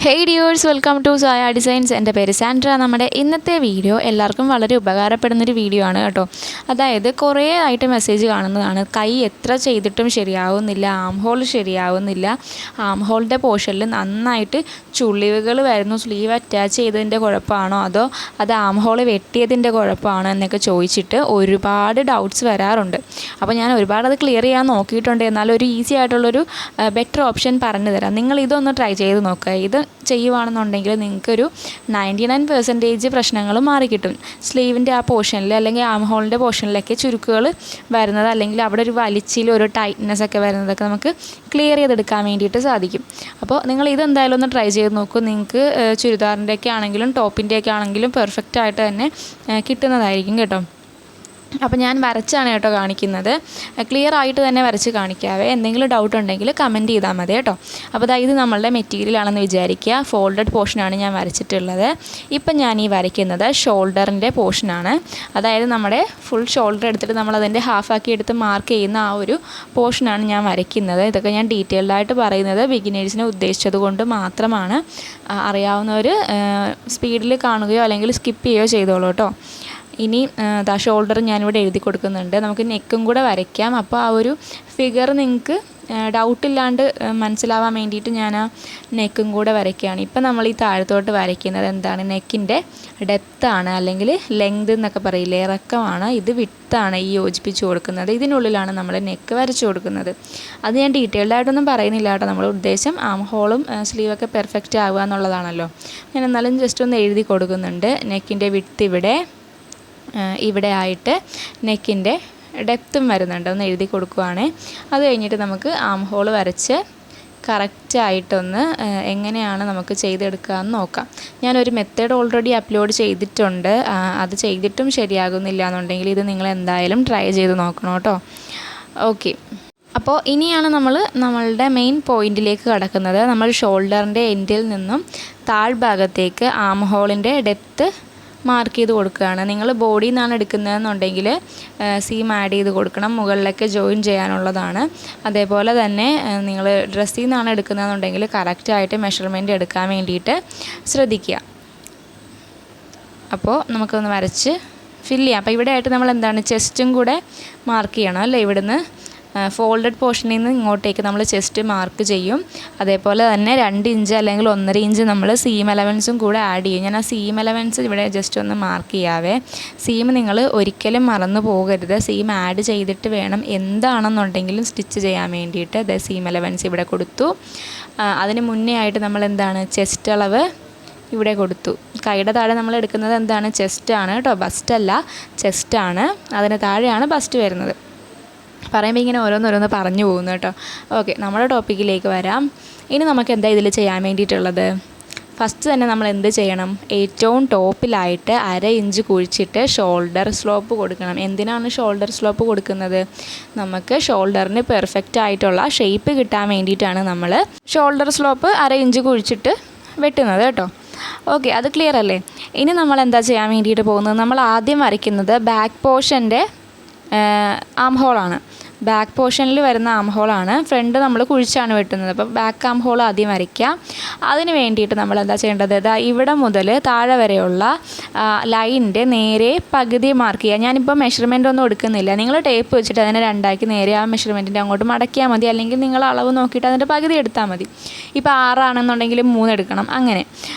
Hey dears, welcome to Saya Designs. എൻ്റെ പേര് Sandra. നമ്മുടെ ഇന്നത്തെ വീഡിയോ എല്ലാവർക്കും വളരെ ഉപകാരപ്പെടുന്നൊരു വീഡിയോ ആണ് കേട്ടോ. അതായത് കുറേ ആയിട്ട് മെസ്സേജ് കാണുന്നതാണ്, കൈ എത്ര ചെയ്തിട്ടും ശരിയാവുന്നില്ല, ആം ഹോൾ ശരിയാവുന്നില്ല, ആം ഹോളിൻ്റെ പോർഷനിൽ നന്നായിട്ട് ചുളിവുകൾ വരുന്നു, സ്ലീവ് അറ്റാച്ച് ചെയ്തതിൻ്റെ കുഴപ്പമാണോ അതോ അത് ആം ഹോൾ വെട്ടിയതിൻ്റെ കുഴപ്പമാണോ എന്നൊക്കെ ചോദിച്ചിട്ട് ഒരുപാട് ഡൗട്ട്സ് വരാറുണ്ട്. അപ്പോൾ ഞാൻ ഒരുപാട് അത് ക്ലിയർ ചെയ്യാൻ നോക്കിയിട്ടുണ്ട്. എന്നാലും ഒരു ഈസി ആയിട്ടുള്ളൊരു ബെറ്റർ ഓപ്ഷൻ പറഞ്ഞു തരാം. നിങ്ങൾ ഇതൊന്ന് ട്രൈ ചെയ്ത് നോക്കുക. ഇത് ചെയ്യുവാണെന്നുണ്ടെങ്കിൽ നിങ്ങൾക്കൊരു 99% പ്രശ്നങ്ങൾ മാറിക്കിട്ടും. സ്ലീവിൻ്റെ ആ പോർഷനിൽ അല്ലെങ്കിൽ ആം ഹോളിൻ്റെ പോർഷനിലൊക്കെ ചുരുക്കുകൾ വരുന്നത്, അല്ലെങ്കിൽ അവിടെ ഒരു വലിച്ചിൽ ഒരു ടൈറ്റ്നെസ് ഒക്കെ വരുന്നതൊക്കെ നമുക്ക് ക്ലിയർ ചെയ്തെടുക്കാൻ വേണ്ടിയിട്ട് സാധിക്കും. അപ്പോൾ നിങ്ങൾ ഇതെന്തായാലും ഒന്ന് ട്രൈ ചെയ്ത് നോക്കൂ. നിങ്ങൾക്ക് ചുരിദാറിൻ്റെയൊക്കെ ആണെങ്കിലും ടോപ്പിൻ്റെയൊക്കെ ആണെങ്കിലും പെർഫെക്റ്റ് ആയിട്ട് തന്നെ കിട്ടുന്നതായിരിക്കും കേട്ടോ. അപ്പോൾ ഞാൻ വരച്ചാണ് കേട്ടോ കാണിക്കുന്നത്. ക്ലിയർ ആയിട്ട് തന്നെ വരച്ച് കാണിക്കാവേ. എന്തെങ്കിലും ഡൗട്ട് ഉണ്ടെങ്കിൽ കമൻറ്റ് ചെയ്താൽ മതി കേട്ടോ. അപ്പോൾ ഇത് നമ്മളുടെ മെറ്റീരിയലാണെന്ന് വിചാരിക്കുക. ഫോൾഡഡ് പോർഷനാണ് ഞാൻ വരച്ചിട്ടുള്ളത്. ഇപ്പം ഞാൻ ഈ വരയ്ക്കുന്നത് ഷോൾഡറിൻ്റെ പോർഷനാണ്. അതായത് നമ്മുടെ ഫുൾ ഷോൾഡർ എടുത്തിട്ട് നമ്മളതിൻ്റെ ഹാഫാക്കി എടുത്ത് മാർക്ക് ചെയ്യുന്ന ആ ഒരു പോർഷനാണ് ഞാൻ വരയ്ക്കുന്നത്. ഇതൊക്കെ ഞാൻ ഡീറ്റെയിൽഡായിട്ട് പറയുന്നത് ബിഗിനേഴ്സിനെ ഉദ്ദേശിച്ചത് കൊണ്ട് മാത്രമാണ്. അറിയാവുന്നവർ സ്പീഡിൽ കാണുകയോ അല്ലെങ്കിൽ സ്കിപ്പ് ചെയ്യുകയോ ചെയ്തോളൂ കേട്ടോ. ഇനി ഷോൾഡർ ഞാനിവിടെ എഴുതി കൊടുക്കുന്നുണ്ട്. നമുക്ക് നെക്കും കൂടെ വരയ്ക്കാം. അപ്പോൾ ആ ഒരു ഫിഗർ നിങ്ങൾക്ക് ഡൗട്ടില്ലാണ്ട് മനസ്സിലാവാൻ വേണ്ടിയിട്ട് ഞാൻ ആ നെക്കും കൂടെ വരയ്ക്കുകയാണ്. ഇപ്പം നമ്മൾ ഈ താഴത്തോട്ട് വരയ്ക്കുന്നത് എന്താണ്? നെക്കിൻ്റെ ഡെപ്താണ്, അല്ലെങ്കിൽ ലെങ്ത് എന്നൊക്കെ പറയില്ലേ, ഇറക്കമാണ്. ഇത് വിട്ടാണ് ഈ യോജിപ്പിച്ച് കൊടുക്കുന്നത്. ഇതിനുള്ളിലാണ് നമ്മൾ നെക്ക് വരച്ച് കൊടുക്കുന്നത്. അത് ഞാൻ ഡീറ്റെയിൽഡായിട്ടൊന്നും പറയുന്നില്ല കേട്ടോ. നമ്മുടെ ഉദ്ദേശം ആം ഹോളും സ്ലീവൊക്കെ പെർഫെക്റ്റ് ആവുക എന്നുള്ളതാണല്ലോ. ഞാൻ എന്നാലും ജസ്റ്റ് ഒന്ന് എഴുതി കൊടുക്കുന്നുണ്ട്. നെക്കിൻ്റെ വിട്ട് ഇവിടെ ആയിട്ട് നെക്കിൻ്റെ ഡെപ്തും വരുന്നുണ്ട്, ഒന്ന് എഴുതി കൊടുക്കുവാണ്. അത് കഴിഞ്ഞിട്ട് നമുക്ക് ആം ഹോൾ വരച്ച് കറക്റ്റായിട്ടൊന്ന് എങ്ങനെയാണ് നമുക്ക് ചെയ്തെടുക്കുക എന്ന് നോക്കാം. ഞാനൊരു മെത്തേഡ് ഓൾറെഡി അപ്ലോഡ് ചെയ്തിട്ടുണ്ട്. അത് ചെയ്തിട്ടും ശരിയാകുന്നില്ല എന്നുണ്ടെങ്കിൽ ഇത് നിങ്ങൾ എന്തായാലും ട്രൈ ചെയ്ത് നോക്കണം കേട്ടോ. ഓക്കെ, അപ്പോൾ ഇനിയാണ് നമ്മളുടെ മെയിൻ പോയിൻറ്റിലേക്ക് കടക്കുന്നത്. നമ്മൾ ഷോൾഡറിൻ്റെ എൻഡിൽ നിന്നും താഴ്ഭാഗത്തേക്ക് ആം ഹോളിൻ്റെ ഡെപ്ത്ത് മാർക്ക് ചെയ്ത് കൊടുക്കുകയാണ്. നിങ്ങൾ ബോഡിയിൽ നിന്നാണ് എടുക്കുന്നതെന്നുണ്ടെങ്കിൽ സീം ആഡ് ചെയ്ത് കൊടുക്കണം, മുകളിലൊക്കെ ജോയിൻ ചെയ്യാനുള്ളതാണ്. അതേപോലെ തന്നെ നിങ്ങൾ ഡ്രസ്സിൽ നിന്നാണ് എടുക്കുന്നതെന്നുണ്ടെങ്കിൽ കറക്റ്റായിട്ട് മെഷർമെൻറ്റ് എടുക്കാൻ വേണ്ടിയിട്ട് ശ്രദ്ധിക്കുക. അപ്പോൾ നമുക്കൊന്ന് വരച്ച് ഫില്ല് ചെയ്യാം. അപ്പോൾ ഇവിടെ ആയിട്ട് നമ്മൾ എന്താണ് ചെസ്റ്റും കൂടെ മാർക്ക് ചെയ്യണം അല്ലേ. ഇവിടുന്ന് ഫോൾഡഡ് പോർഷനിൽ നിന്ന് ഇങ്ങോട്ടേക്ക് നമ്മൾ ചെസ്റ്റ് മാർക്ക് ചെയ്യും. അതേപോലെ തന്നെ 2 ഇഞ്ച് അല്ലെങ്കിൽ 1.5 ഇഞ്ച് നമ്മൾ സീം എലവൻസും കൂടെ ആഡ് ചെയ്യും. ഞാൻ ആ സീം എലവൻസ് ഇവിടെ ജസ്റ്റ് ഒന്ന് മാർക്ക് ചെയ്യാവേ. സീം നിങ്ങൾ ഒരിക്കലും മറന്നു പോകരുത്. സീം ആഡ് ചെയ്തിട്ട് വേണം എന്താണെന്നുണ്ടെങ്കിലും സ്റ്റിച്ച് ചെയ്യാൻ വേണ്ടിയിട്ട്. സീം എലവൻസ് ഇവിടെ കൊടുത്തു. അതിന് മുന്നേ ആയിട്ട് നമ്മൾ എന്താണ് ചെസ്റ്റ് അളവ് ഇവിടെ കൊടുത്തു. കൈയുടെ താഴെ നമ്മൾ എടുക്കുന്നത് എന്താണ്? ചെസ്റ്റാണ് കേട്ടോ, ബസ്റ്റല്ല, ചെസ്റ്റാണ്. അതിന് താഴെയാണ് ബസ്റ്റ് വരുന്നത്. പറയുമ്പോൾ ഇങ്ങനെ ഓരോന്നോരോന്ന് പറഞ്ഞു പോകുന്നു കേട്ടോ. ഓക്കെ, നമ്മുടെ ടോപ്പിക്കിലേക്ക് വരാം. ഇനി നമുക്ക് എന്താ ഇതിൽ ചെയ്യാൻ വേണ്ടിയിട്ടുള്ളത്? ഫസ്റ്റ് തന്നെ നമ്മൾ എന്ത് ചെയ്യണം? ഏറ്റവും ടോപ്പിലായിട്ട് 1/2 ഇഞ്ച് കുഴിച്ചിട്ട് ഷോൾഡർ സ്ലോപ്പ് കൊടുക്കണം. എന്തിനാണ് ഷോൾഡർ സ്ലോപ്പ് കൊടുക്കുന്നത്? നമുക്ക് ഷോൾഡറിന് പെർഫെക്റ്റ് ആയിട്ടുള്ള ഷേപ്പ് കിട്ടാൻ വേണ്ടിയിട്ടാണ് നമ്മൾ ഷോൾഡർ സ്ലോപ്പ് 1/2 ഇഞ്ച് കുഴിച്ചിട്ട് വെട്ടുന്നത് കേട്ടോ. ഓക്കെ, അത് ക്ലിയർ അല്ലേ? ഇനി നമ്മൾ എന്താ ചെയ്യാൻ വേണ്ടിയിട്ട് പോകുന്നത്? നമ്മൾ ആദ്യം വരയ്ക്കുന്നത് ബാക്ക് പോർഷൻ്റെ ആം ഹോളാണ്. ബാക്ക് പോർഷനിൽ വരുന്ന ആം ഹോളാണ്. ഫ്രണ്ട് നമ്മൾ കുഴിച്ചാണ് വെട്ടുന്നത്. അപ്പോൾ ബാക്ക് ആം ഹോൾ ആദ്യം വരയ്ക്കാം. അതിന് വേണ്ടിയിട്ട് നമ്മൾ എന്താ ചെയ്യേണ്ടത്? ഇവിടെ മുതൽ താഴെ വരെയുള്ള ലൈനിൻ്റെ നേരെ പകുതി മാർക്ക് ചെയ്യുക. ഞാനിപ്പോൾ മെഷർമെൻ്റ് ഒന്നും എടുക്കുന്നില്ല. നിങ്ങൾ ടേപ്പ് വെച്ചിട്ട് അതിനെ 2ആക്കി നേരെ ആ മെഷർമെൻറ്റിൻ്റെ അങ്ങോട്ട് മടക്കിയാൽ മതി, അല്ലെങ്കിൽ നിങ്ങൾ അളവ് നോക്കിയിട്ട് അതിൻ്റെ പകുതി എടുത്താൽ മതി. ഇപ്പോൾ 6 ആണെന്നുണ്ടെങ്കിൽ 3 എടുക്കണം, അങ്ങനെ.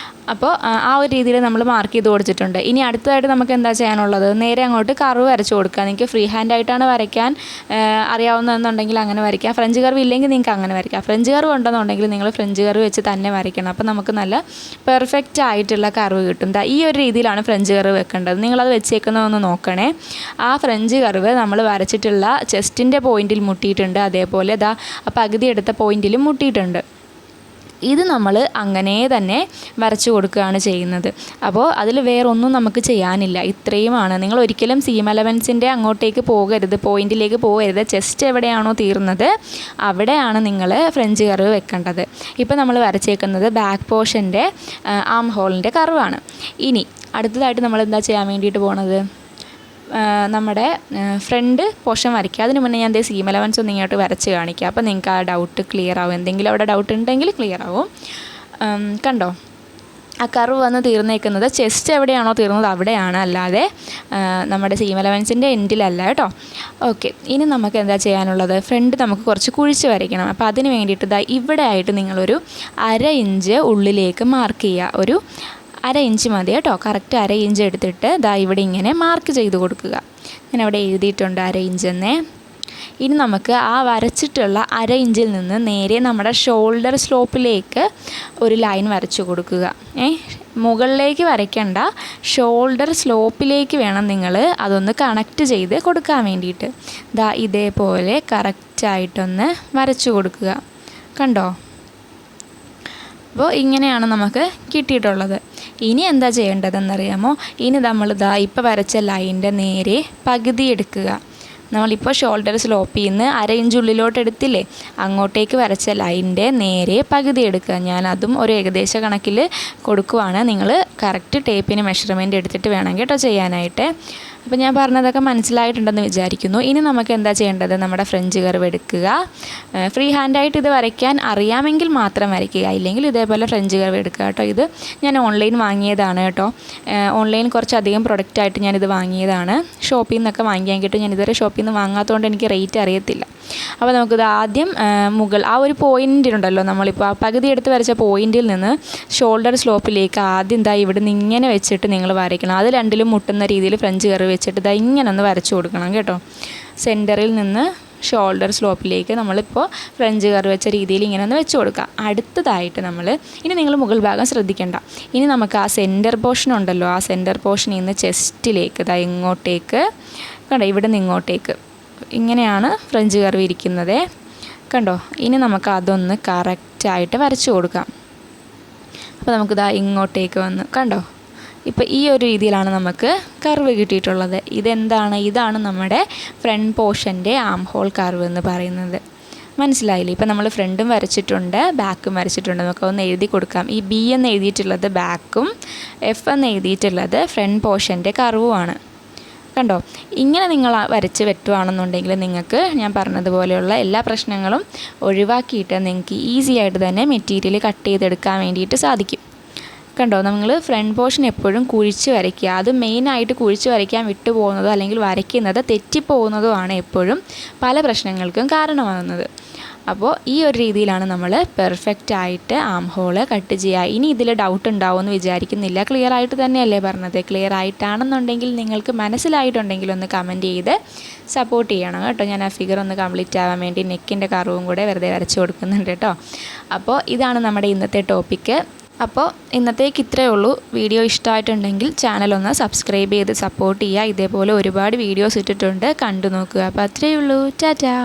അപ്പോൾ ആ ഒരു രീതിയിൽ നമ്മൾ മാർക്ക് ചെയ്ത് കൊടുത്തിട്ടുണ്ട്. ഇനി അടുത്തതായിട്ട് നമുക്ക് എന്താ ചെയ്യാനുള്ളത്? നേരെ അങ്ങോട്ട് കർവ് വരച്ച് കൊടുക്കുക. നിങ്ങൾക്ക് ഫ്രീ ഹാൻഡ് ആയിട്ടാണ് വരയ്ക്കാൻ അറിയാവുന്നതെന്നുണ്ടെങ്കിൽ അങ്ങനെ വരയ്ക്കാം. ഫ്രഞ്ച് കർവ് ഇല്ലെങ്കിൽ നിങ്ങൾക്ക് അങ്ങനെ വരയ്ക്കാം. ഫ്രഞ്ച് കർവ് ഉണ്ടെന്നുണ്ടെങ്കിൽ നിങ്ങൾ ഫ്രഞ്ച് കർവ് വെച്ച് തന്നെ വരയ്ക്കണം. അപ്പോൾ നമുക്ക് നല്ല പെർഫെക്റ്റ് ആയിട്ടുള്ള കർവ് കിട്ടും. ഈ ഒരു രീതിയിലാണ് ഫ്രഞ്ച് കർവ് വെക്കേണ്ടത്. നിങ്ങളത് വെച്ചേക്കുന്നതൊന്ന് നോക്കണേ. ആ ഫ്രഞ്ച് കർവ് നമ്മൾ വരച്ചിട്ടുള്ള ചെസ്റ്റിൻ്റെ പോയിൻറ്റിൽ മുട്ടിയിട്ടുണ്ട്. അതേപോലെ ആ പകുതി എടുത്ത പോയിൻറ്റിലും മുട്ടിയിട്ടുണ്ട്. ഇത് നമ്മൾ അങ്ങനെ തന്നെ വരച്ചു കൊടുക്കുകയാണ് ചെയ്യുന്നത്. അപ്പോൾ അതിൽ വേറൊന്നും നമുക്ക് ചെയ്യാനില്ല, ഇത്രയുമാണ്. നിങ്ങൾ ഒരിക്കലും സീം എലവൻസിൻ്റെ അങ്ങോട്ടേക്ക് പോകരുത്, പോയിൻറ്റിലേക്ക് പോകരുത്. ചെസ്റ്റ് എവിടെയാണോ തീർന്നത് അവിടെയാണ് നിങ്ങൾ ഫ്രഞ്ച് കർവ് വെക്കേണ്ടത്. ഇപ്പോൾ നമ്മൾ വരച്ചേക്കുന്നത് ബാക്ക് പോർഷൻ്റെ ആം ഹോളിൻ്റെ കർവാണ്. ഇനി അടുത്തതായിട്ട് നമ്മൾ എന്താ ചെയ്യാൻ വേണ്ടിയിട്ട് പോണത്? നമ്മുടെ ഫ്രണ്ട് പോർഷൻ വരയ്ക്കുക. അതിന് മുന്നേ ഞാൻ സീം എലവൻസ് ഒന്ന് ഇങ്ങോട്ട് വരച്ച് കാണിക്കുക. അപ്പോൾ നിങ്ങൾക്ക് ആ ഡൗട്ട് ക്ലിയർ ആവും. എന്തെങ്കിലും അവിടെ ഡൗട്ട് ഉണ്ടെങ്കിൽ ക്ലിയർ ആവും. കണ്ടോ ആ കർവ് വന്ന് തീർന്നേക്കുന്നത് ചെസ്റ്റ് എവിടെയാണോ തീർന്നത് അവിടെയാണ്, അല്ലാതെ നമ്മുടെ സീം അലവൻസിൻ്റെ എൻഡിലല്ല കേട്ടോ. ഓക്കെ, ഇനി നമുക്ക് എന്താ ചെയ്യാനുള്ളത്? ഫ്രണ്ട് നമുക്ക് കുറച്ച് കുഴിച്ച് വരയ്ക്കണം. അപ്പോൾ അതിന് വേണ്ടിയിട്ട് ഇവിടെ ആയിട്ട് നിങ്ങളൊരു 1/2 ഇഞ്ച് ഉള്ളിലേക്ക് മാർക്ക് ചെയ്യുക. ഒരു 1/2 ഇഞ്ച് മതി കേട്ടോ. കറക്റ്റ് 1/2 ഇഞ്ച് എടുത്തിട്ട് ഇവിടെ ഇങ്ങനെ മാർക്ക് ചെയ്ത് കൊടുക്കുക. ഞാൻ അവിടെ എഴുതിയിട്ടുണ്ട് 1/2 ഇഞ്ച് എന്നേ. ഇനി നമുക്ക് ആ വരച്ചിട്ടുള്ള 1/2 ഇഞ്ചിൽ നിന്ന് നേരെ നമ്മുടെ ഷോൾഡർ സ്ലോപ്പിലേക്ക് ഒരു ലൈൻ വരച്ചു കൊടുക്കുക. മുകളിലേക്ക് വരയ്ക്കണ്ട, ഷോൾഡർ സ്ലോപ്പിലേക്ക് വേണം നിങ്ങൾ അതൊന്ന് കണക്റ്റ് ചെയ്ത് കൊടുക്കാൻ വേണ്ടിയിട്ട്. ഇതേപോലെ കറക്റ്റായിട്ടൊന്ന് വരച്ചു കൊടുക്കുക. കണ്ടോ? അപ്പോൾ ഇങ്ങനെയാണ് നമുക്ക് കിട്ടിയിട്ടുള്ളത്. ഇനി എന്താ ചെയ്യേണ്ടതെന്നറിയാമോ? ഇനി നമ്മൾ ഇപ്പോൾ വരച്ച ലൈനിൻ്റെ നേരെ പകുതി എടുക്കുക. നമ്മളിപ്പോൾ ഷോൾഡർ സ്ലോപ്പിൽ നിന്ന് 1/2 ഇഞ്ച് ഉള്ളിലോട്ട് എടുത്തില്ലേ, അങ്ങോട്ടേക്ക് വരച്ച ലൈനിൻ്റെ നേരെ പകുതി എടുക്കുക. ഞാനതും ഒരു ഏകദേശ കണക്കിൽ കൊടുക്കുവാണ്. നിങ്ങൾ കറക്റ്റ് ടേപ്പിന് മെഷർമെൻറ്റ് എടുത്തിട്ട് വേണം കേട്ടോ ചെയ്യാനായിട്ട്. അപ്പോൾ ഞാൻ പറഞ്ഞതൊക്കെ മനസ്സിലായിട്ടുണ്ടെന്ന് വിചാരിക്കുന്നു. ഇനി നമുക്ക് എന്താ ചെയ്യേണ്ടത്? നമ്മുടെ ഫ്രഞ്ച് കർവ് എടുക്കുക. ഫ്രീ ഹാൻഡായിട്ട് ഇത് വരയ്ക്കാൻ അറിയാമെങ്കിൽ മാത്രം വരയ്ക്കുക, ഇല്ലെങ്കിൽ ഇതേപോലെ ഫ്രഞ്ച് കർവ് എടുക്കുക കേട്ടോ. ഇത് ഞാൻ ഓൺലൈൻ വാങ്ങിയതാണ് കേട്ടോ. ഓൺലൈൻ കുറച്ചധികം പ്രൊഡക്റ്റായിട്ട് ഞാനിത് വാങ്ങിയതാണ്. ഷോപ്പിൽ നിന്നൊക്കെ വാങ്ങിക്കാൻ കിട്ടും. ഞാൻ ഇതുവരെ ഷോപ്പിൽ നിന്ന് വാങ്ങാത്തതുകൊണ്ട് എനിക്ക് റേറ്റ് അറിയത്തില്ല. അപ്പോൾ നമുക്കിത് ആദ്യം ആ ഒരു പോയിൻ്റ് ഉണ്ടല്ലോ, നമ്മളിപ്പോൾ ആ പകുതി എടുത്ത് വരച്ച പോയിൻറ്റിൽ നിന്ന് ഷോൾഡർ സ്ലോപ്പിലേക്ക് ആദ്യം ഇവിടെ നിന്ന് ഇങ്ങനെ വെച്ചിട്ട് നിങ്ങൾ വരയ്ക്കണം. അത് രണ്ടിലും മുട്ടുന്ന രീതിയിൽ ഫ്രഞ്ച് കർവ് വെച്ചിട്ട് ഇങ്ങനെ ഒന്ന് വരച്ചു കൊടുക്കണം കേട്ടോ. സെൻറ്ററിൽ നിന്ന് ഷോൾഡർ സ്ലോപ്പിലേക്ക് നമ്മളിപ്പോൾ ഫ്രഞ്ച് കർവ് വെച്ച രീതിയിൽ ഇങ്ങനെ ഒന്ന് വെച്ച് കൊടുക്കുക. അടുത്തതായിട്ട് ഇനി നിങ്ങൾ മുകൾ ഭാഗം ശ്രദ്ധിക്കേണ്ട. ഇനി നമുക്ക് ആ സെൻറ്റർ പോർഷൻ ഉണ്ടല്ലോ, ആ സെൻറ്റർ പോർഷനിൽ നിന്ന് ചെസ്റ്റിലേക്ക് ഇങ്ങോട്ടേക്ക് കണ്ടോ, ഇവിടെ നിന്ന് ഇങ്ങോട്ടേക്ക് ഇങ്ങനെയാണ് ഫ്രഞ്ച് കർവ് ഇരിക്കുന്നത്. കണ്ടോ? ഇനി നമുക്ക് അതൊന്ന് കറക്റ്റായിട്ട് വരച്ചു കൊടുക്കാം. അപ്പോൾ നമുക്ക് ഇങ്ങോട്ടേക്ക് വന്ന് കണ്ടോ, ഇപ്പോൾ ഈ ഒരു രീതിയിലാണ് നമുക്ക് കർവ് കിട്ടിയിട്ടുള്ളത്. ഇതാണ് നമ്മുടെ ഫ്രണ്ട് പോർഷൻ്റെ ആം ഹോൾ കർവ് എന്ന് പറയുന്നത്. മനസ്സിലായില്ലേ? ഇപ്പോൾ നമ്മൾ ഫ്രണ്ടും വരച്ചിട്ടുണ്ട്, ബാക്കും വരച്ചിട്ടുണ്ട്. നമുക്കൊന്ന് എഴുതി കൊടുക്കാം. ഈ B എന്ന് എഴുതിയിട്ടുള്ളത് ബാക്കും, F എന്ന് എഴുതിയിട്ടുള്ളത് ഫ്രണ്ട് പോർഷൻ്റെ കർവുമാണ്. കണ്ടോ? ഇങ്ങനെ നിങ്ങൾ വരച്ച് വെട്ടുവാണെന്നുണ്ടെങ്കിൽ നിങ്ങൾക്ക് ഞാൻ പറഞ്ഞതുപോലെയുള്ള എല്ലാ പ്രശ്നങ്ങളും ഒഴിവാക്കിയിട്ട് നിങ്ങൾക്ക് ഈസി ആയിട്ട് തന്നെ മെറ്റീരിയൽ കട്ട് ചെയ്തെടുക്കാൻ വേണ്ടിയിട്ട് സാധിക്കും. കണ്ടോ? നമ്മൾ ഫ്രണ്ട് പോർഷൻ എപ്പോഴും കുഴിച്ച് വരയ്ക്കുക. അത് മെയിനായിട്ട് കുഴിച്ച് വരയ്ക്കാൻ വിട്ടു പോകുന്നതോ അല്ലെങ്കിൽ വരയ്ക്കുന്നത് തെറ്റിപ്പോകുന്നതോ ആണ് എപ്പോഴും പല പ്രശ്നങ്ങൾക്കും കാരണമാകുന്നത്. അപ്പോൾ ഈ ഒരു രീതിയിലാണ് നമ്മൾ പെർഫെക്റ്റ് ആയിട്ട് ആം ഹോള് കട്ട് ചെയ്യുക. ഇനി ഇതിൽ ഡൗട്ട് ഉണ്ടാവുമെന്ന് വിചാരിക്കുന്നില്ല. ക്ലിയർ ആയിട്ട് തന്നെയല്ലേ പറഞ്ഞത്? ക്ലിയർ ആയിട്ടാണെന്നുണ്ടെങ്കിൽ നിങ്ങൾക്ക് മനസ്സിലായിട്ടുണ്ടെങ്കിൽ ഒന്ന് കമൻറ്റ് ചെയ്ത് സപ്പോർട്ട് ചെയ്യണം കേട്ടോ. ഞാൻ ആ ഫിഗർ ഒന്ന് കംപ്ലീറ്റ് ആവാൻ വേണ്ടി നെക്കിൻ്റെ കർവും കൂടെ വെറുതെ വരച്ച് കൊടുക്കുന്നുണ്ട് കേട്ടോ. അപ്പോൾ ഇതാണ് നമ്മുടെ ഇന്നത്തെ ടോപ്പിക്ക്. അപ്പോൾ ഇന്നത്തേക്ക് ഇത്രയേ ഉള്ളൂ. വീഡിയോ ഇഷ്ടമായിട്ടുണ്ടെങ്കിൽ ചാനലൊന്ന് സബ്സ്ക്രൈബ് ചെയ്ത് സപ്പോർട്ട് ചെയ്യുക. ഇതേപോലെ ഒരുപാട് വീഡിയോസ് ഇട്ടിട്ടുണ്ട്, കണ്ടു നോക്കുക. അപ്പോൾ അത്രയേ ഉള്ളൂ. ടാറ്റാ.